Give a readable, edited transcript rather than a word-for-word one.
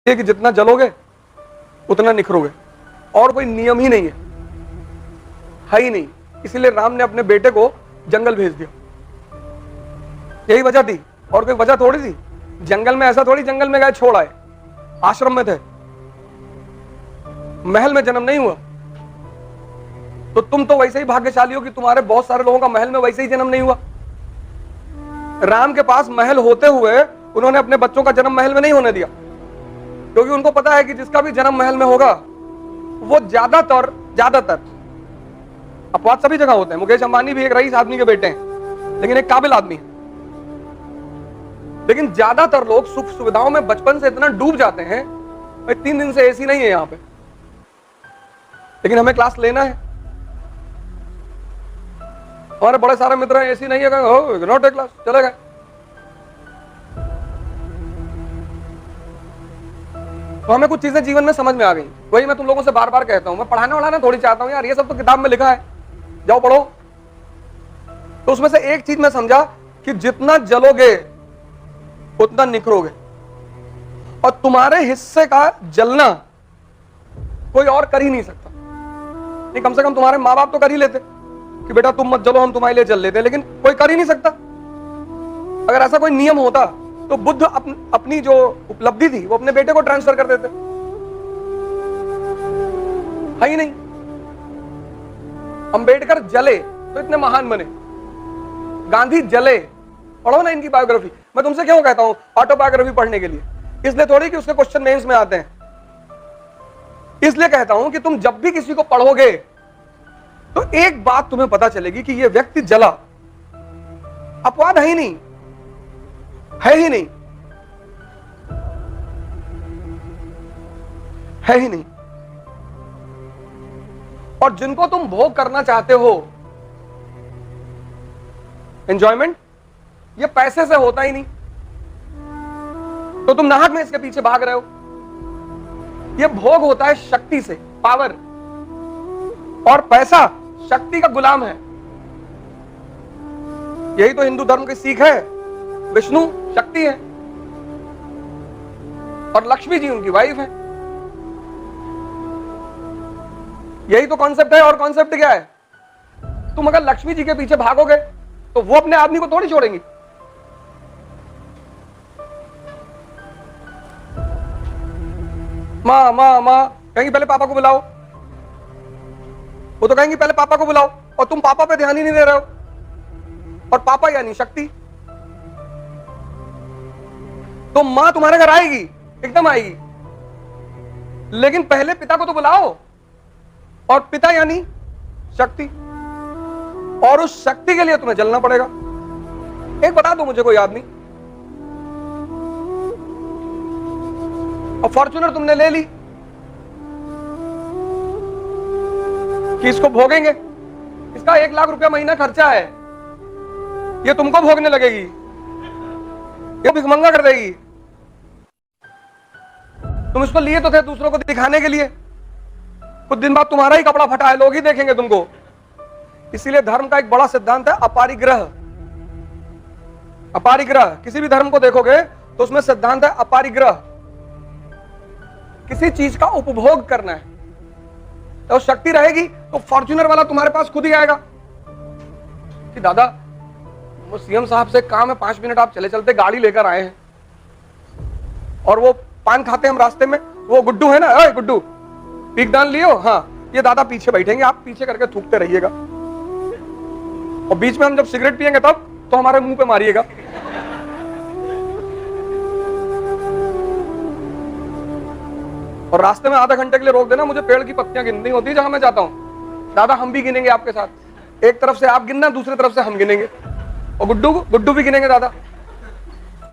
कि जितना जलोगे उतना निखरोगे, और कोई नियम ही नहीं है ही नहीं। इसीलिए राम ने अपने बेटे को जंगल भेज दिया, यही वजह थी, और कोई वजह थोड़ी थी। जंगल में ऐसा थोड़ी जंगल में गए छोड़ आए, आश्रम में थे, महल में जन्म नहीं हुआ। तो तुम तो वैसे ही भाग्यशाली हो कि तुम्हारे बहुत सारे लोगों का महल में वैसे ही जन्म नहीं हुआ। राम के पास महल होते हुए उन्होंने अपने बच्चों का जन्म महल में नहीं होने दिया, क्योंकि उनको पता है कि जिसका भी जन्म महल में होगा वो ज्यादातर अपवाद सभी जगह होते हैं। मुकेश अंबानी भी एक रईस आदमी के बेटे हैं, लेकिन एक काबिल आदमी है। लेकिन ज्यादातर लोग सुख सुविधाओं में बचपन से इतना डूब जाते हैं, भाई 3 दिन से एसी नहीं है यहां पे, लेकिन हमें क्लास लेना है। हमारे बड़े सारे मित्र हैं, एसी नहीं है, नॉट ए क्लास, चले गए। तो हमें कुछ चीजें जीवन में समझ में आ गई। वही मैं तुम लोगों से बार बार कहता हूं, मैं पढ़ाने वाला थोड़ी चाहता हूं यार, ये सब तो किताब में लिखा है, जाओ पढ़ो। तो उसमें से एक चीज मैं समझा कि जितना जलोगे उतना निखरोगे, और तुम्हारे हिस्से का जलना कोई और कर ही नहीं सकता। नहीं, कम से कम तुम्हारे माँ बाप तो कर ही लेते कि बेटा तुम मत जलो, हम तुम्हारे लिए जल लेते, लेकिन कोई कर ही नहीं सकता। अगर ऐसा कोई नियम होता तो बुद्ध अपनी जो उपलब्धि थी वो अपने बेटे को ट्रांसफर कर देते, है ही नहीं। अंबेडकर जले तो इतने महान बने, गांधी जले, पढ़ो ना इनकी बायोग्राफी। मैं तुमसे क्यों कहता हूं ऑटोबायोग्राफी पढ़ने के लिए? इसलिए थोड़ी कि उसके क्वेश्चन मेंस में आते हैं, इसलिए कहता हूं कि तुम जब भी किसी को पढ़ोगे तो एक बात तुम्हें पता चलेगी कि यह व्यक्ति जला, अपवाद है ही नहीं, है ही नहीं, है ही नहीं। और जिनको तुम भोग करना चाहते हो, एंजॉयमेंट, ये पैसे से होता ही नहीं, तो तुम नाहक में इसके पीछे भाग रहे हो। ये भोग होता है शक्ति से, पावर, और पैसा शक्ति का गुलाम है। यही तो हिंदू धर्म की सीख है। विष्णु शक्ति है और लक्ष्मी जी उनकी वाइफ है। यही तो कॉन्सेप्ट है। और कॉन्सेप्ट क्या है? तुम अगर लक्ष्मी जी के पीछे भागोगे तो वो अपने आदमी को थोड़ी छोड़ेंगी। माँ माँ माँ कहेंगी पहले पापा को बुलाओ, वो तो कहेंगी पहले पापा को बुलाओ, और तुम पापा पे ध्यान ही नहीं दे रहे हो। और पापा यानी शक्ति। तो मां तुम्हारे घर आएगी, एकदम आएगी, लेकिन पहले पिता को तो बुलाओ, और पिता यानी शक्ति, और उस शक्ति के लिए तुम्हें जलना पड़ेगा। एक बता दो मुझे कोई आदमी, और फॉर्च्यूनर तुमने ले ली कि इसको भोगेंगे, इसका 1 लाख रुपया महीना खर्चा है, ये तुमको भोगने लगेगी, ये भिखमंगा कर देगी। तुम इसको लिए तो थे दूसरों को दिखाने के लिए, कुछ दिन बाद तुम्हारा ही कपड़ा फटा है, लोग ही देखेंगे तुमको। इसीलिए धर्म का एक बड़ा सिद्धांत है अपरिग्रह। अपरिग्रह, किसी भी धर्म को देखोगे तो उसमें सिद्धांत है अपरिग्रह। किसी चीज का उपभोग करना है, तो शक्ति रहेगी तो फॉर्च्यूनर वाला तुम्हारे पास खुद ही आएगा कि दादा वो सीएम साहब से काम है, 5 मिनट आप चले चलते गाड़ी लेकर आए हैं, और वो पान खाते हम रास्ते में, वो गुड्डू है ना, अरे गुड्डू पीकदान लियो, हाँ ये दादा पीछे बैठेंगे, आप पीछे करके थूकते रहिएगा, और बीच में हम जब सिगरेट पिएंगे तब तो हमारे मुंह पे मारिएगा। और रास्ते में आधा घंटे के लिए रोक देना, मुझे पेड़ की पत्तियां गिननी होती है जहां मैं जाता हूं, दादा हम भी गिनेंगे आपके साथ, एक तरफ से आप गिनना, दूसरी तरफ से हम गिनेंगे, और गुड्डू भी गिनेंगे दादा।